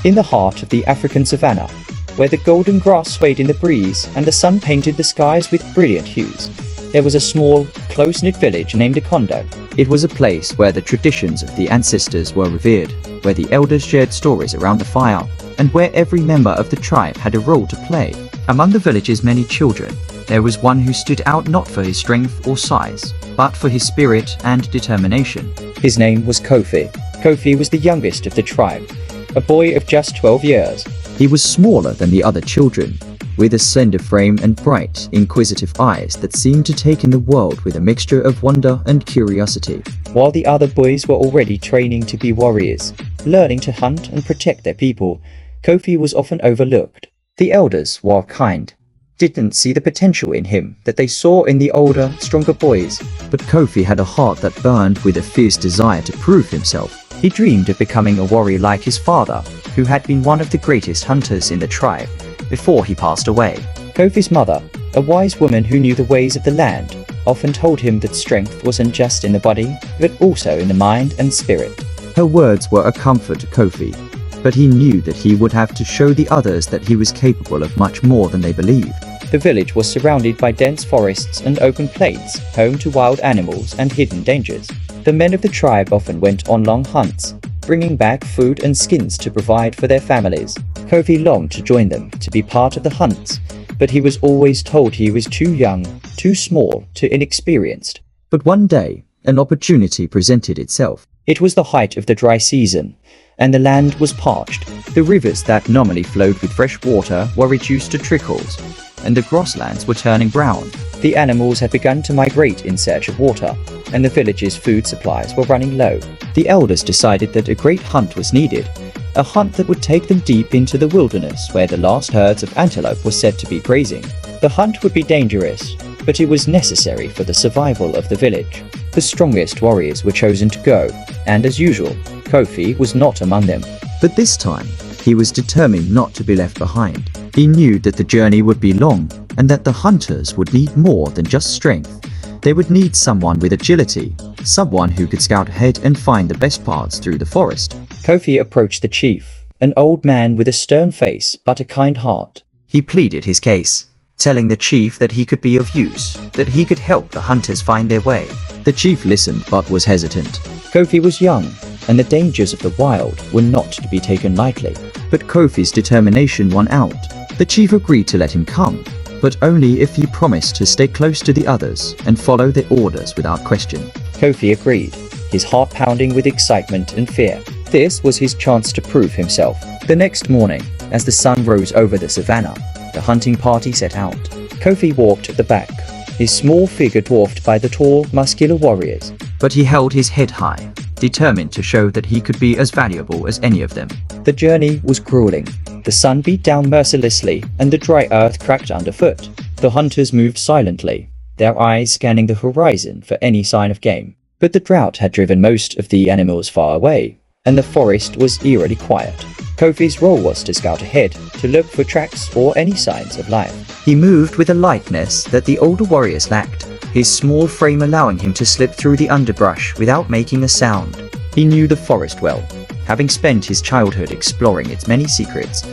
in the heart of the African savanna, where the golden grass swayed in the breeze and the sun painted the skies with brilliant hues. There was a small, close-knit village named Kondo. It was a place where the traditions of the ancestors were revered, where the elders shared stories around the fire, and where every member of the tribe had a role to play. Among the village's many children, there was one who stood out not for his strength or size, but for his spirit and determination. His name was Kofi. Kofi was the youngest of the tribe, a boy of just 12 years. He was smaller than the other children, with a slender frame and bright, inquisitive eyes that seemed to take in the world with a mixture of wonder and curiosity. While the other boys were already training to be warriors, learning to hunt and protect their people, Kofi was often overlooked. The elders, while kind, didn't see the potential in him that they saw in the older, stronger boys. But Kofi had a heart that burned with a fierce desire to prove himself. He dreamed of becoming a warrior like his father, who had been one of the greatest hunters in the tribe before he passed away. Kofi's mother, a wise woman who knew the ways of the land, often told him that strength wasn't just in the body, but also in the mind and spirit. Her words were a comfort to Kofi, but he knew that he would have to show the others that he was capable of much more than they believed. The village was surrounded by dense forests and open plains, home to wild animals and hidden dangers. The men of the tribe often went on long hunts, bringing back food and skins to provide for their families. Kofi longed to join them, to be part of the hunts, but he was always told he was too young, too small, too inexperienced. But one day, an opportunity presented itself. It was the height of the dry season, and the land was parched. The rivers that normally flowed with fresh water were reduced to trickles, and the grasslands were turning brown. The animals had begun to migrate in search of water, and the village's food supplies were running low. The elders decided that a great hunt was needed, a hunt that would take them deep into the wilderness where the last herds of antelope were said to be grazing. The hunt would be dangerous, but it was necessary for the survival of the village. The strongest warriors were chosen to go, and as usual, Kofi was not among them. But this time, he was determined not to be left behind. He knew that the journey would be long, and that the hunters would need more than just strength. They would need someone with agility, someone who could scout ahead and find the best paths through the forest. Kofi approached the chief, an old man with a stern face but a kind heart. He pleaded his case, telling the chief that he could be of use, that he could help the hunters find their way. The chief listened but was hesitant. Kofi was young, and the dangers of the wild were not to be taken lightly. But Kofi's determination won out. The chief agreed to let him come, but only if he promised to stay close to the others and follow their orders without question. Kofi agreed, his heart pounding with excitement and fear. This was his chance to prove himself. The next morning, as the sun rose over the savannah, the hunting party set out. Kofi walked at the back, his small figure dwarfed by the tall, muscular warriors. But he held his head high, determined to show that he could be as valuable as any of them. The journey was grueling. The sun beat down mercilessly, and the dry earth cracked underfoot. The hunters moved silently, their eyes scanning the horizon for any sign of game. But the drought had driven most of the animals far away, and the forest was eerily quiet. Kofi's role was to scout ahead, to look for tracks or any signs of life. He moved with a lightness that the older warriors lacked, his small frame allowing him to slip through the underbrush without making a sound. He knew the forest well, having spent his childhood exploring its many secrets,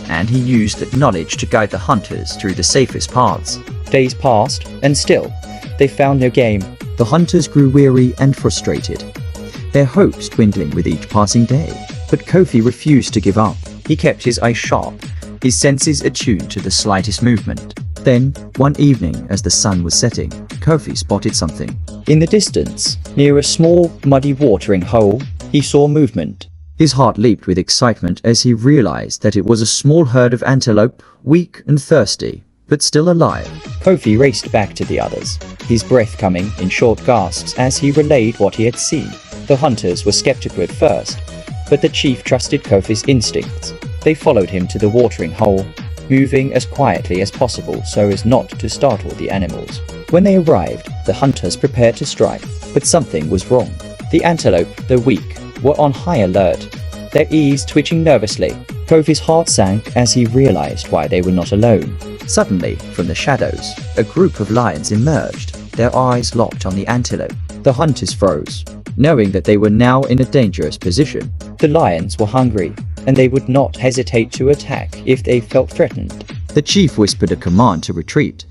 and he used that knowledge to guide the hunters through the safest paths. Days passed, and still, they found no game. The hunters grew weary and frustrated, their hopes dwindling with each passing day. But Kofi refused to give up. He kept his eyes sharp, his senses attuned to the slightest movement. Then, one evening as the sun was setting, Kofi spotted something. In the distance, near a small, muddy watering hole, he saw movement. His heart leaped with excitement as he realized that it was a small herd of antelope, weak and thirsty, but still alive. Kofi raced back to the others, his breath coming in short gasps as he relayed what he had seen. The hunters were skeptical at first, but the chief trusted Kofi's instincts. They followed him to the watering hole, moving as quietly as possible so as not to startle the animals. When they arrived, the hunters prepared to strike, but something was wrong. The antelope, though weak, were on high alert, their ears twitching nervously. Kofi's heart sank as he realized why they were not alone. Suddenly, from the shadows, a group of lions emerged, their eyes locked on the antelope. The hunters froze, knowing that they were now in a dangerous position. The lions were hungry, and they would not hesitate to attack if they felt threatened. The chief whispered a command to retreat,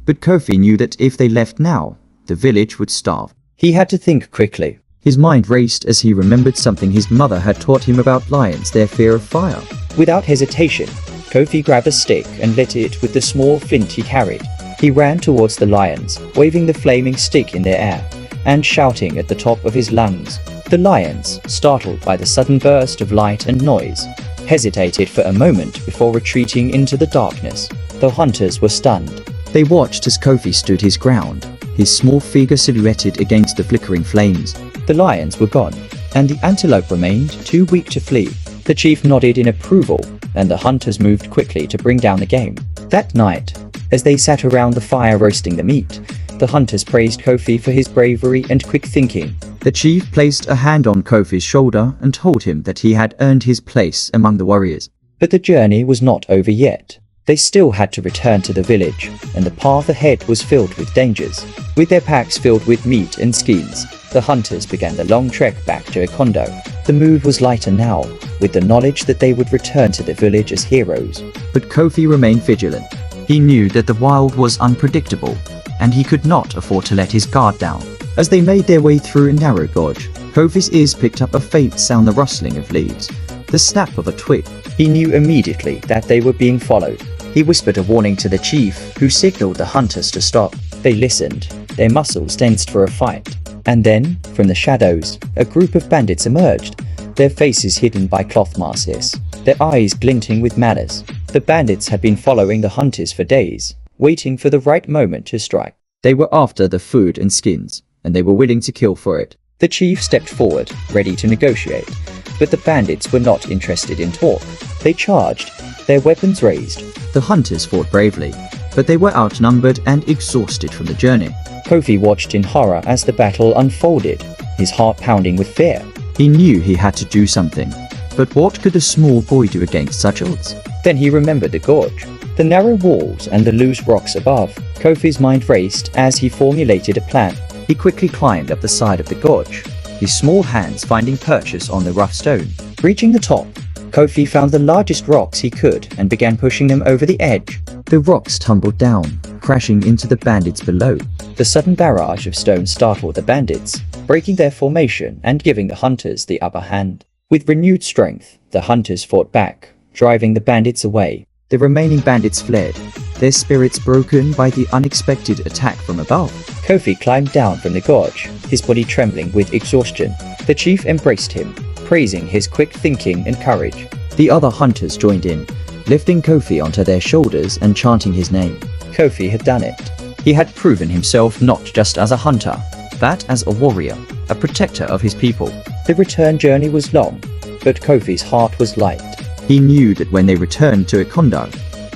but Kofi knew that if they left now, the village would starve. He had to think quickly. His mind raced as he remembered something his mother had taught him about lions, their fear of fire. Without hesitation, Kofi grabbed a stick and lit it with the small flint he carried. He ran towards the lions, waving the flaming stick in their air, and shouting at the top of his lungs. The lions, startled by the sudden burst of light and noise, hesitated for a moment before retreating into the darkness. The hunters were stunned. They watched as Kofi stood his ground, his small figure silhouetted against the flickering flames. The lions were gone, and the antelope remained too weak to flee. The chief nodded in approval, and the hunters moved quickly to bring down the game. That night, as they sat around the fire roasting the meat, the hunters praised Kofi for his bravery and quick thinking. The chief placed a hand on Kofi's shoulder and told him that he had earned his place among the warriors. But the journey was not over yet. They still had to return to the village, and the path ahead was filled with dangers. With their packs filled with meat and skins, the hunters began the long trek back to Kondo. The mood was lighter now, with the knowledge that they would return to the village as heroes. But Kofi remained vigilant. He knew that the wild was unpredictable, and he could not afford to let his guard down. As they made their way through a narrow gorge, Kofi's ears picked up a faint sound, the rustling of leaves, the snap of a twig. He knew immediately that they were being followed. He whispered a warning to the chief, who signaled the hunters to stop. They listened, their muscles tensed for a fight. And then, from the shadows, a group of bandits emerged, their faces hidden by cloth masks, their eyes glinting with malice. The bandits had been following the hunters for days, waiting for the right moment to strike. They were after the food and skins, and they were willing to kill for it. The chief stepped forward, ready to negotiate, but the bandits were not interested in talk. They charged, their weapons raised. The hunters fought bravely, but they were outnumbered and exhausted from the journey. Kofi watched in horror as the battle unfolded, his heart pounding with fear. He knew he had to do something, but what could a small boy do against such odds? Then he remembered the gorge, the narrow walls and the loose rocks above. Kofi's mind raced as he formulated a plan. He quickly climbed up the side of the gorge, his small hands finding purchase on the rough stone. Reaching the top, Kofi found the largest rocks he could and began pushing them over the edge. The rocks tumbled down, crashing into the bandits below. The sudden barrage of stones startled the bandits, breaking their formation and giving the hunters the upper hand. With renewed strength, the hunters fought back, driving the bandits away. The remaining bandits fled, their spirits broken by the unexpected attack from above. Kofi climbed down from the gorge, his body trembling with exhaustion. The chief embraced him, praising his quick thinking and courage. The other hunters joined in, lifting Kofi onto their shoulders and chanting his name. Kofi had done it. He had proven himself not just as a hunter, but as a warrior, a protector of his people. The return journey was long, but Kofi's heart was light. He knew that when they returned to Underdog,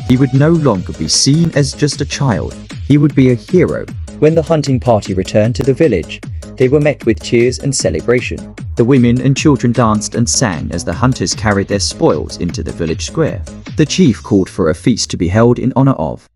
he would no longer be seen as just a child. He would be a hero. When the hunting party returned to the village, they were met with cheers and celebration. The women and children danced and sang as the hunters carried their spoils into the village square. The chief called for a feast to be held in honor of